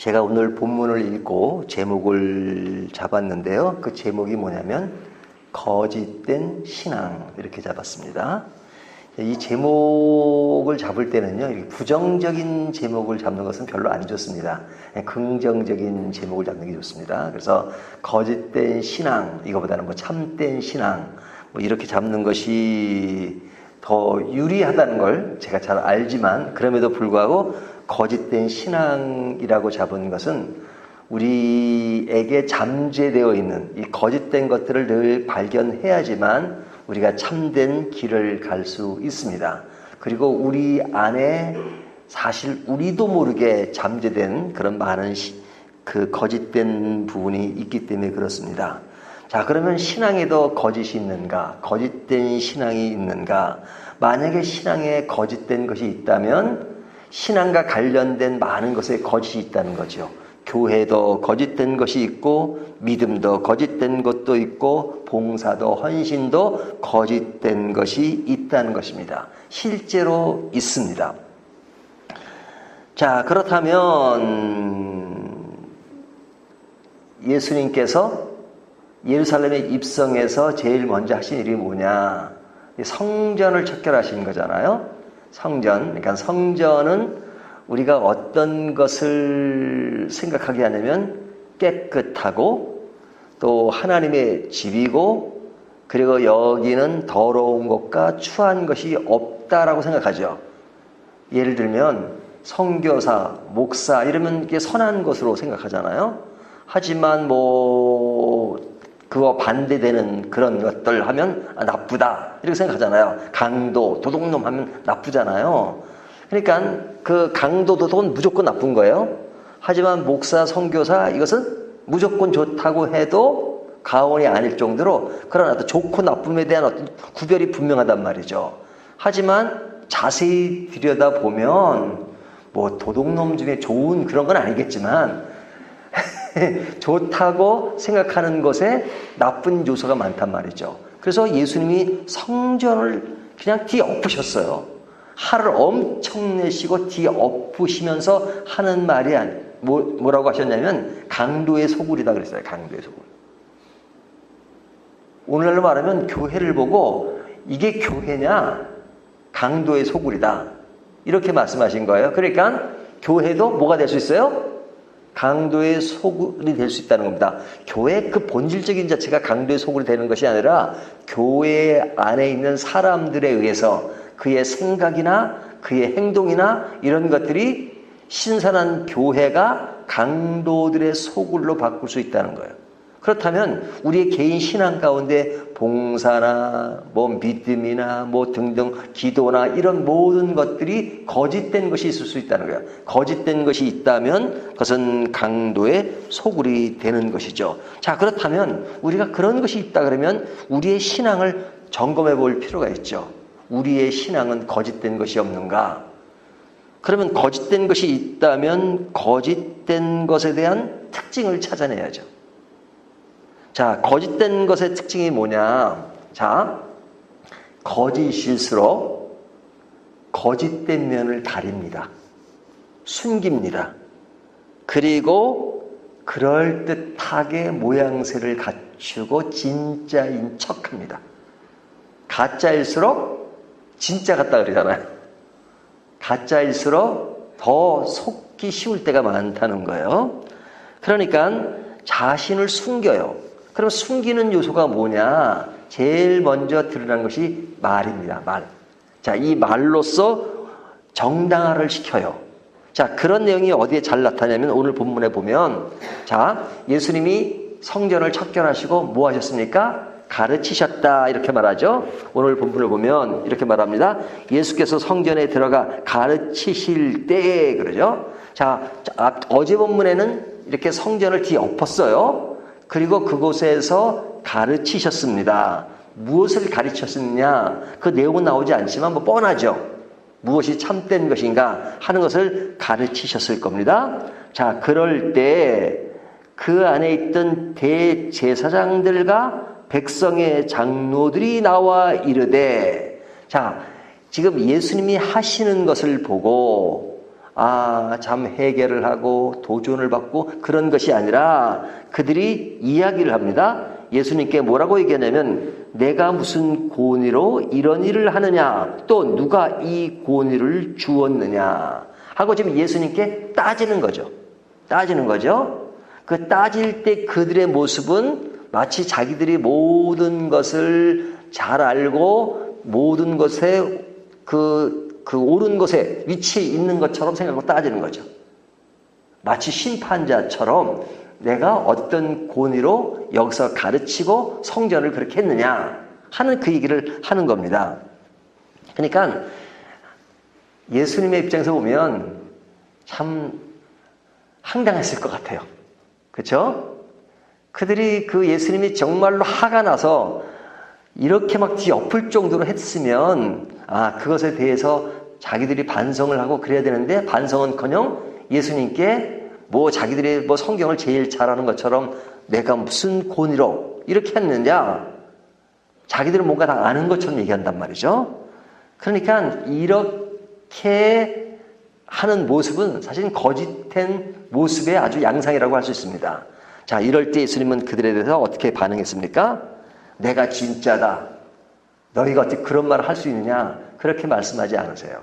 제가 오늘 본문을 읽고 제목을 잡았는데요. 그 제목이 뭐냐면 거짓된 신앙, 이렇게 잡았습니다. 이 제목을 잡을 때는요, 이렇게 부정적인 제목을 잡는 것은 별로 안 좋습니다. 긍정적인 제목을 잡는 게 좋습니다. 그래서 거짓된 신앙, 이거보다는 뭐 참된 신앙, 뭐 이렇게 잡는 것이 더 유리하다는 걸 제가 잘 알지만, 그럼에도 불구하고 거짓된 신앙이라고 잡은 것은 우리에게 잠재되어 있는 이 거짓된 것들을 늘 발견해야지만 우리가 참된 길을 갈 수 있습니다. 그리고 우리 안에 사실 우리도 모르게 잠재된 그런 많은 그 거짓된 부분이 있기 때문에 그렇습니다. 자, 그러면 신앙에도 거짓이 있는가? 거짓된 신앙이 있는가? 만약에 신앙에 거짓된 것이 있다면 신앙과 관련된 많은 것에 거짓이 있다는 거죠. 교회도 거짓된 것이 있고, 믿음도 거짓된 것도 있고, 봉사도 헌신도 거짓된 것이 있다는 것입니다. 실제로 있습니다. 자, 그렇다면 예수님께서 예루살렘에 입성해서 제일 먼저 하신 일이 뭐냐? 성전을 척결하신 거잖아요. 성전, 그러니까 성전은 우리가 어떤 것을 생각하게 하냐면 깨끗하고 또 하나님의 집이고, 그리고 여기는 더러운 것과 추한 것이 없다라고 생각하죠. 예를 들면 선교사, 목사 이러면 이게 선한 것으로 생각하잖아요. 하지만 그거 반대되는 그런 것들 하면 나쁘다 이렇게 생각하잖아요. 강도, 도둑놈 하면 나쁘잖아요. 그러니까 그 강도, 도둑은 무조건 나쁜 거예요. 하지만 목사, 선교사 이것은 무조건 좋다고 해도 가언이 아닐 정도로, 그러나 또 좋고 나쁨에 대한 어떤 구별이 분명하단 말이죠. 하지만 자세히 들여다보면 도둑놈 중에 좋은 그런 건 아니겠지만 좋다고 생각하는 것에 나쁜 요소가 많단 말이죠. 그래서 예수님이 성전을 그냥 뒤엎으셨어요. 화를 엄청 내시고 뒤엎으시면서 하는 말이 뭐라고 하셨냐면 강도의 소굴이다 그랬어요. 강도의 소굴. 오늘날로 말하면 교회를 보고 이게 교회냐? 강도의 소굴이다. 이렇게 말씀하신 거예요. 그러니까 교회도 뭐가 될 수 있어요? 강도의 소굴이 될 수 있다는 겁니다. 교회 그 본질적인 자체가 강도의 소굴이 되는 것이 아니라 교회 안에 있는 사람들에 의해서 그의 생각이나 그의 행동이나 이런 것들이 신선한 교회가 강도들의 소굴로 바꿀 수 있다는 거예요. 그렇다면 우리의 개인 신앙 가운데 봉사나 믿음이나 등등 기도나 이런 모든 것들이 거짓된 것이 있을 수 있다는 거예요. 거짓된 것이 있다면 그것은 강도의 소굴이 되는 것이죠. 자, 그렇다면 우리가 그런 것이 있다 그러면 우리의 신앙을 점검해 볼 필요가 있죠. 우리의 신앙은 거짓된 것이 없는가? 그러면 거짓된 것이 있다면 거짓된 것에 대한 특징을 찾아내야죠. 자, 거짓된 것의 특징이 뭐냐? 자, 거짓일수록 거짓된 면을 가립니다. 숨깁니다. 그리고 그럴듯하게 모양새를 갖추고 진짜인 척합니다. 가짜일수록 진짜 같다 그러잖아요. 가짜일수록 더 속기 쉬울 때가 많다는 거예요. 그러니까 자신을 숨겨요. 그럼 숨기는 요소가 뭐냐? 제일 먼저 드러난 것이 말입니다. 말. 자, 이 말로써 정당화를 시켜요. 자, 그런 내용이 어디에 잘 나타나냐면 오늘 본문에 보면, 자, 예수님이 성전을 척결하시고 뭐 하셨습니까? 가르치셨다 이렇게 말하죠. 오늘 본문을 보면 이렇게 말합니다. 예수께서 성전에 들어가 가르치실 때 그러죠. 자, 어제 본문에는 이렇게 성전을 뒤엎었어요. 그리고 그곳에서 가르치셨습니다. 무엇을 가르치셨느냐? 그 내용은 나오지 않지만 뻔하죠. 무엇이 참된 것인가 하는 것을 가르치셨을 겁니다. 자, 그럴 때 그 안에 있던 대제사장들과 백성의 장로들이 나와 이르되, 자, 지금 예수님이 하시는 것을 보고 참 해결을 하고 도전을 받고 그런 것이 아니라 그들이 이야기를 합니다. 예수님께 뭐라고 얘기하냐면 내가 무슨 권위로 이런 일을 하느냐, 또 누가 이 권위를 주었느냐 하고 지금 예수님께 따지는 거죠. 따지는 거죠. 그 따질 때 그들의 모습은 마치 자기들이 모든 것을 잘 알고 모든 것에 그 옳은 곳에 위치해 있는 것처럼 생각하고 따지는 거죠. 마치 심판자처럼 내가 어떤 권위로 여기서 가르치고 성전을 그렇게 했느냐 하는 그 얘기를 하는 겁니다. 그러니까 예수님의 입장에서 보면 참 황당했을 것 같아요. 그렇죠? 그들이 그 예수님이 정말로 화가 나서 이렇게 막 뒤엎을 정도로 했으면 그것에 대해서 자기들이 반성을 하고 그래야 되는데 반성은커녕 예수님께 자기들이 성경을 제일 잘하는 것처럼 내가 무슨 권위로 이렇게 했느냐 자기들은 뭔가 다 아는 것처럼 얘기한단 말이죠. 그러니까 이렇게 하는 모습은 사실 거짓된 모습의 아주 양상이라고 할 수 있습니다. 자, 이럴 때 예수님은 그들에 대해서 어떻게 반응했습니까? 내가 진짜다. 너희가 어떻게 그런 말을 할 수 있느냐? 그렇게 말씀하지 않으세요.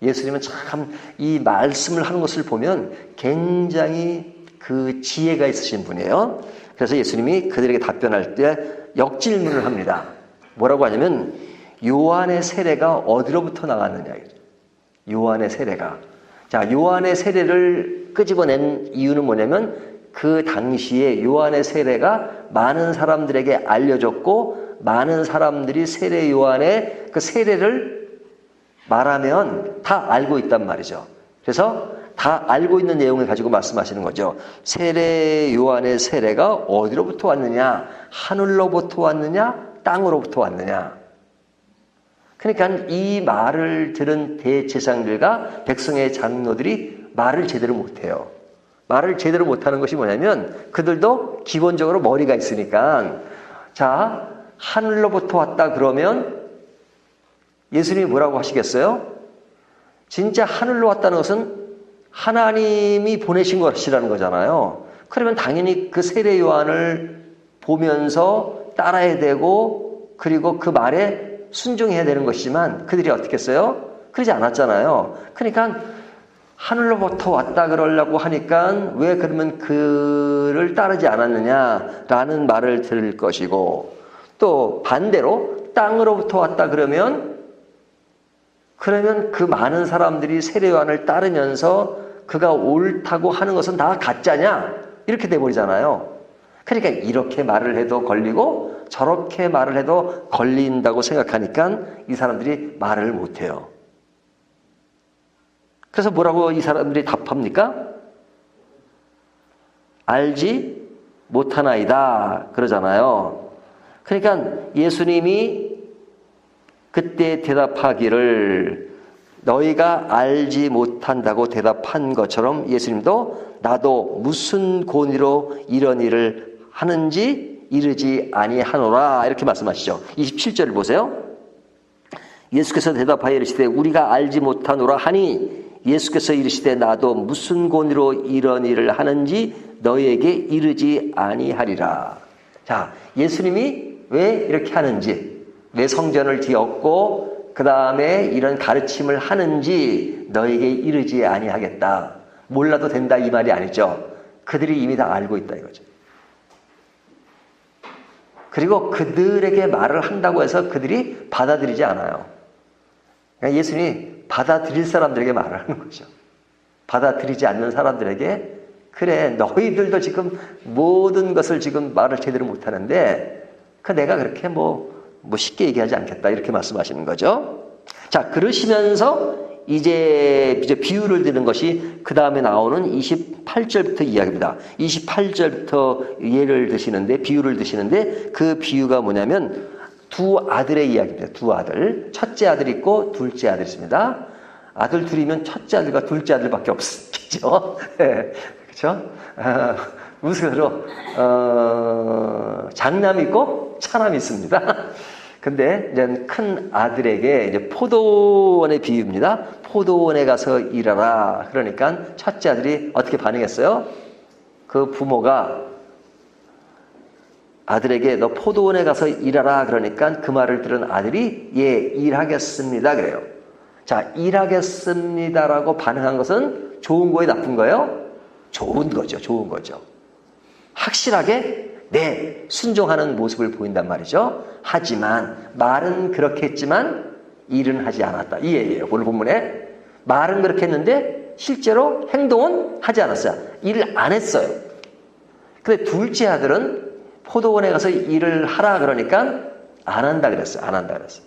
예수님은 참 이 말씀을 하는 것을 보면 굉장히 그 지혜가 있으신 분이에요. 그래서 예수님이 그들에게 답변할 때 역질문을 합니다. 뭐라고 하냐면 요한의 세례가 어디로부터 나갔느냐. 요한의 세례가. 자, 요한의 세례를 끄집어낸 이유는 뭐냐면 그 당시에 요한의 세례가 많은 사람들에게 알려졌고 많은 사람들이 세례 요한의 그 세례를 말하면 다 알고 있단 말이죠. 그래서 다 알고 있는 내용을 가지고 말씀하시는 거죠. 세례 요한의 세례가 어디로부터 왔느냐? 하늘로부터 왔느냐? 땅으로부터 왔느냐? 그러니까 이 말을 들은 대제사장들과 백성의 장로들이 말을 제대로 못해요. 말을 제대로 못하는 것이 뭐냐면 그들도 기본적으로 머리가 있으니까 자, 하늘로부터 왔다 그러면 예수님이 뭐라고 하시겠어요? 진짜 하늘로 왔다는 것은 하나님이 보내신 것이라는 거잖아요. 그러면 당연히 그 세례 요한을 보면서 따라야 되고 그리고 그 말에 순종해야 되는 것이지만 그들이 어떻게 했어요? 그러지 않았잖아요. 그러니까 하늘로부터 왔다 그러려고 하니까 왜 그러면 그를 따르지 않았느냐라는 말을 들을 것이고 또 반대로 땅으로부터 왔다 그러면 그 많은 사람들이 세례 요한을 따르면서 그가 옳다고 하는 것은 다 가짜냐? 이렇게 돼버리잖아요. 그러니까 이렇게 말을 해도 걸리고 저렇게 말을 해도 걸린다고 생각하니까 이 사람들이 말을 못해요. 그래서 뭐라고 이 사람들이 답합니까? 알지 못하나이다 그러잖아요. 그러니까 예수님이 그때 대답하기를 너희가 알지 못한다고 대답한 것처럼 예수님도 나도 무슨 권위로 이런 일을 하는지 이르지 아니하노라 이렇게 말씀하시죠. 27절을 보세요. 예수께서 대답하여 이르시되 우리가 알지 못하노라 하니 예수께서 이르시되 나도 무슨 권위로 이런 일을 하는지 너희에게 이르지 아니하리라. 자, 예수님이 왜 이렇게 하는지 왜 성전을 뒤엎고 그 다음에 이런 가르침을 하는지 너에게 이르지 아니하겠다. 몰라도 된다 이 말이 아니죠. 그들이 이미 다 알고 있다 이거죠. 그리고 그들에게 말을 한다고 해서 그들이 받아들이지 않아요. 그러니까 예수님이 받아들일 사람들에게 말을 하는 거죠. 받아들이지 않는 사람들에게 그래 너희들도 지금 모든 것을 지금 말을 제대로 못하는데 내가 그렇게 쉽게 얘기하지 않겠다 이렇게 말씀하시는 거죠. 자, 그러시면서 이제 비유를 드는 것이 그 다음에 나오는 28절부터 이야기입니다. 28절부터 예를 드시는데 비유를 드시는데 그 비유가 뭐냐면 두 아들의 이야기입니다. 두 아들. 첫째 아들 있고 둘째 아들 있습니다. 아들 둘이면 첫째 아들과 둘째 아들밖에 없겠죠. 네, 그렇죠? 우스로 장남이 있고 차남이 있습니다. 근데 이제 큰 아들에게 이제 포도원의 비유입니다. 포도원에 가서 일하라. 그러니까 첫째 아들이 어떻게 반응했어요? 그 부모가 아들에게 너 포도원에 가서 일하라 그러니까 그 말을 들은 아들이 예, 일하겠습니다 그래요. 자, 일하겠습니다라고 반응한 것은 좋은 거예요, 나쁜 거예요? 좋은 거죠. 좋은 거죠. 확실하게 네, 순종하는 모습을 보인단 말이죠. 하지만 말은 그렇게 했지만 일은 하지 않았다. 이 얘기예요. 오늘 본문에 말은 그렇게 했는데 실제로 행동은 하지 않았어요. 일을 안 했어요. 근데 둘째 아들은 포도원에 가서 일을 하라 그러니까 안 한다 그랬어요. 안 한다 그랬어요.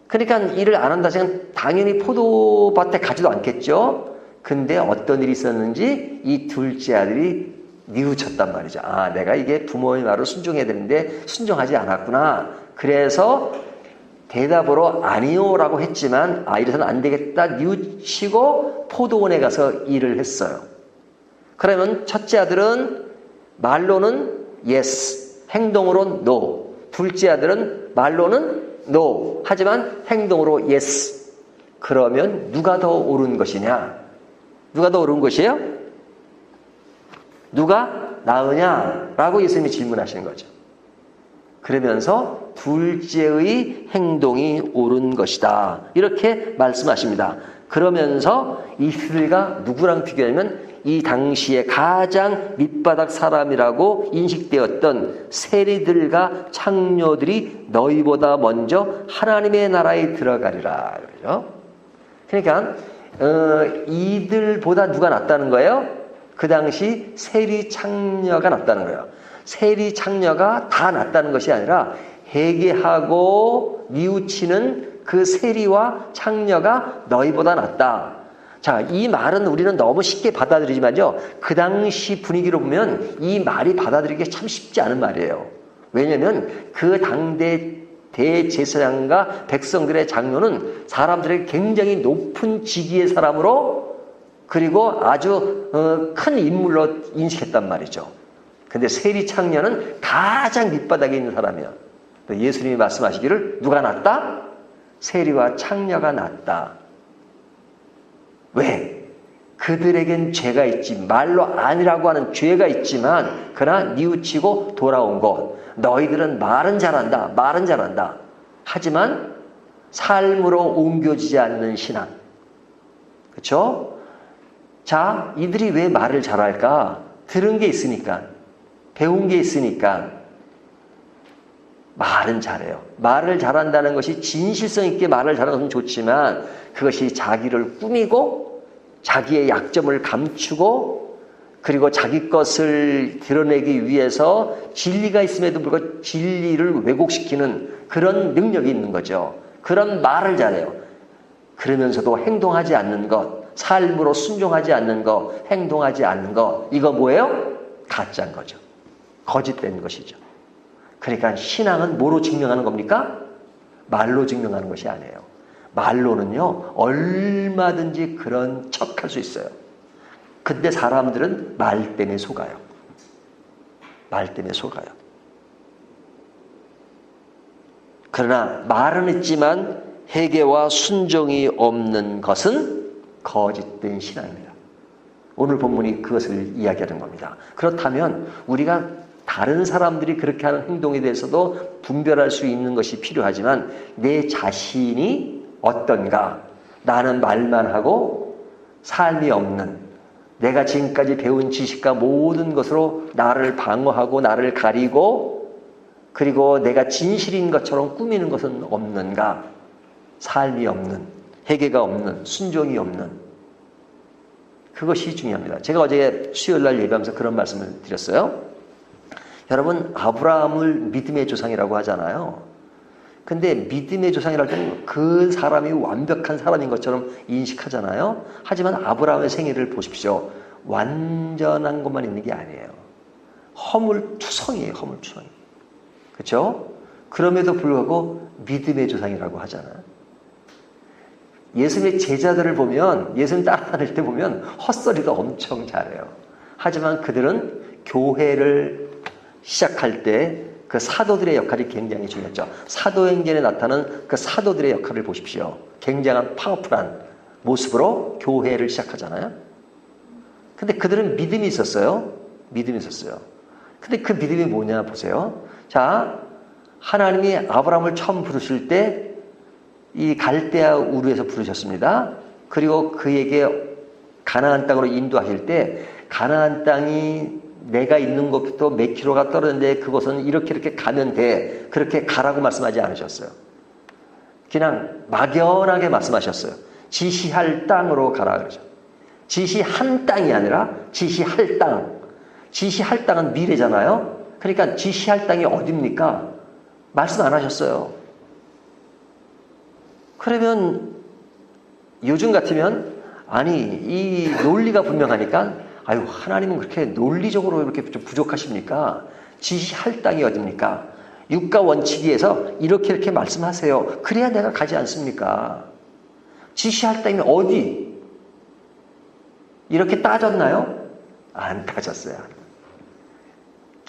그러니까 일을 안 한다 지금 당연히 포도밭에 가지도 않겠죠. 근데 어떤 일이 있었는지 이 둘째 아들이 뉘우쳤단 말이죠. 아, 내가 이게 부모의 말을 순종해야 되는데 순종하지 않았구나. 그래서 대답으로 아니요라고 했지만 아, 이래서는 안 되겠다 뉘우치고 포도원에 가서 일을 했어요. 그러면 첫째 아들은 말로는 yes, 행동으로 no. 둘째 아들은 말로는 no, 하지만 행동으로 yes. 그러면 누가 더 옳은 것이냐? 누가 더 옳은 것이에요? 누가 나으냐라고 예수님이 질문하시는 거죠. 그러면서 둘째의 행동이 옳은 것이다. 이렇게 말씀하십니다. 그러면서 이들과 누구랑 비교하면 이 당시에 가장 밑바닥 사람이라고 인식되었던 세리들과 창녀들이 너희보다 먼저 하나님의 나라에 들어가리라. 그러죠. 그러니까 이들보다 누가 낫다는 거예요? 그 당시 세리 창녀가 낫다는 거예요. 세리 창녀가 다 낫다는 것이 아니라 회개하고 뉘우치는 그 세리와 창녀가 너희보다 낫다. 자, 이 말은 우리는 너무 쉽게 받아들이지만요. 그 당시 분위기로 보면 이 말이 받아들이기 참 쉽지 않은 말이에요. 왜냐하면 그 당대 대제사장과 백성들의 장로는 사람들에게 굉장히 높은 직위의 사람으로 그리고 아주 큰 인물로 인식했단 말이죠. 근데 세리 창녀는 가장 밑바닥에 있는 사람이야. 예수님이 말씀하시기를 누가 낫다? 세리와 창녀가 낫다. 왜? 그들에겐 죄가 있지. 말로 아니라고 하는 죄가 있지만 그러나 뉘우치고 돌아온 것. 너희들은 말은 잘한다. 말은 잘한다. 하지만 삶으로 옮겨지지 않는 신앙. 그렇죠? 자, 이들이 왜 말을 잘할까? 들은 게 있으니까. 배운 게 있으니까. 말은 잘해요. 말을 잘한다는 것이 진실성 있게 말을 잘하는 것은 좋지만 그것이 자기를 꾸미고 자기의 약점을 감추고 그리고 자기 것을 드러내기 위해서 진리가 있음에도 불구하고 진리를 왜곡시키는 그런 능력이 있는 거죠. 그런 말을 잘해요. 그러면서도 행동하지 않는 것, 삶으로 순종하지 않는 것, 행동하지 않는 것, 이거 뭐예요? 가짜인 거죠. 거짓된 것이죠. 그러니까 신앙은 뭐로 증명하는 겁니까? 말로 증명하는 것이 아니에요. 말로는요, 얼마든지 그런 척 할 수 있어요. 근데 사람들은 말 때문에 속아요. 말 때문에 속아요. 그러나 말은 있지만 회개와 순종이 없는 것은 거짓된 신앙입니다. 오늘 본문이 그것을 이야기하는 겁니다. 그렇다면 우리가 다른 사람들이 그렇게 하는 행동에 대해서도 분별할 수 있는 것이 필요하지만 내 자신이 어떤가? 나는 말만 하고 삶이 없는 내가 지금까지 배운 지식과 모든 것으로 나를 방어하고 나를 가리고 그리고 내가 진실인 것처럼 꾸미는 것은 없는가? 삶이 없는, 회개가 없는, 순종이 없는 그것이 중요합니다. 제가 어제 수요일날 예배하면서 그런 말씀을 드렸어요. 여러분, 아브라함을 믿음의 조상이라고 하잖아요. 근데 믿음의 조상이랄 때는 그 사람이 완벽한 사람인 것처럼 인식하잖아요. 하지만 아브라함의 생애를 보십시오. 완전한 것만 있는 게 아니에요. 허물투성이에요. 허물투성. 그렇죠? 그럼에도 불구하고 믿음의 조상이라고 하잖아요. 예수님의 제자들을 보면 예수님 따라다닐 때 보면 헛소리도 엄청 잘해요. 하지만 그들은 교회를 시작할 때 그 사도들의 역할이 굉장히 중요했죠. 사도행전에 나타나는 그 사도들의 역할을 보십시오. 굉장한 파워풀한 모습으로 교회를 시작하잖아요. 근데 그들은 믿음이 있었어요. 믿음이 있었어요. 근데 그 믿음이 뭐냐 보세요. 자, 하나님이 아브라함을 처음 부르실 때 이 갈대아 우르에서 부르셨습니다. 그리고 그에게 가나안 땅으로 인도하실 때 가나안 땅이 내가 있는 곳부터 몇 킬로가 떨어졌는데 그것은 이렇게 가면 돼. 그렇게 가라고 말씀하지 않으셨어요. 그냥 막연하게 말씀하셨어요. 지시할 땅으로 가라 그러죠. 지시한 땅이 아니라 지시할 땅. 지시할 땅은 미래잖아요. 그러니까 지시할 땅이 어딥니까? 말씀 안 하셨어요. 그러면 요즘 같으면 아니 이 논리가 분명하니까 아유 하나님은 그렇게 논리적으로 이렇게 좀 부족하십니까? 지시할 땅이 어딥니까? 육가 원칙에서 이렇게 말씀하세요. 그래야 내가 가지 않습니까? 지시할 땅이 어디? 이렇게 따졌나요? 안 따졌어요.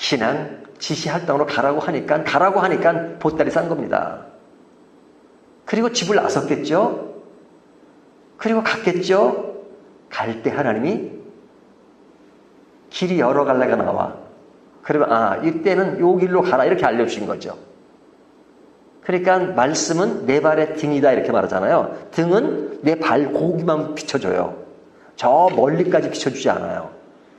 그냥 지시할 땅으로 가라고 하니까 보따리 싼 겁니다. 그리고 집을 나섰겠죠? 그리고 갔겠죠? 갈 때 하나님이 길이 여러 갈래가 나와. 그러면 이때는 요 길로 가라 이렇게 알려주신 거죠. 그러니까 말씀은 내 발의 등이다 이렇게 말하잖아요. 등은 내 발고기만 비춰줘요. 저 멀리까지 비춰주지 않아요.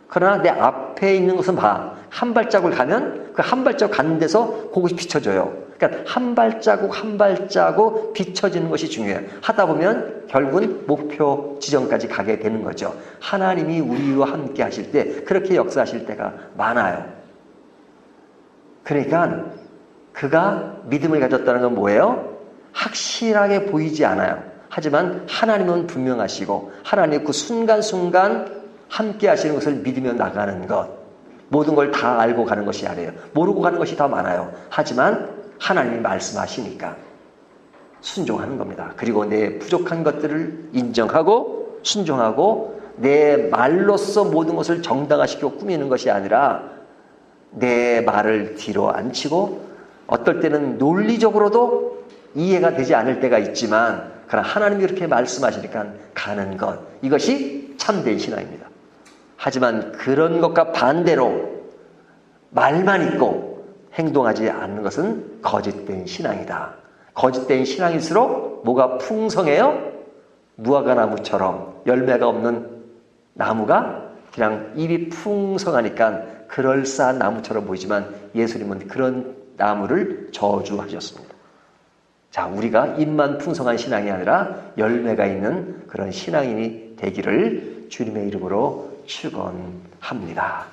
그러나 내 앞에 있는 것은 봐. 한 발자국을 가면 그 한 발자국 가는 데서 그것이 비춰져요. 그러니까 한 발자국 비춰지는 것이 중요해요. 하다 보면 결국은 목표 지점까지 가게 되는 거죠. 하나님이 우리와 함께 하실 때 그렇게 역사하실 때가 많아요. 그러니까 그가 믿음을 가졌다는 건 뭐예요? 확실하게 보이지 않아요. 하지만 하나님은 분명하시고 하나님 그 순간순간 함께 하시는 것을 믿으며 나가는 것. 모든 걸 다 알고 가는 것이 아니에요. 모르고 가는 것이 더 많아요. 하지만 하나님이 말씀하시니까 순종하는 겁니다. 그리고 내 부족한 것들을 인정하고 순종하고 내 말로써 모든 것을 정당화시키고 꾸미는 것이 아니라 내 말을 뒤로 앉히고 어떨 때는 논리적으로도 이해가 되지 않을 때가 있지만 그러나 하나님이 이렇게 말씀하시니까 가는 것. 이것이 참된 신앙입니다. 하지만 그런 것과 반대로 말만 있고 행동하지 않는 것은 거짓된 신앙이다. 거짓된 신앙일수록 뭐가 풍성해요? 무화과나무처럼 열매가 없는 나무가 그냥 잎이 풍성하니까 그럴싸한 나무처럼 보이지만 예수님은 그런 나무를 저주하셨습니다. 자, 우리가 잎만 풍성한 신앙이 아니라 열매가 있는 그런 신앙인이 되기를 주님의 이름으로 축원합니다.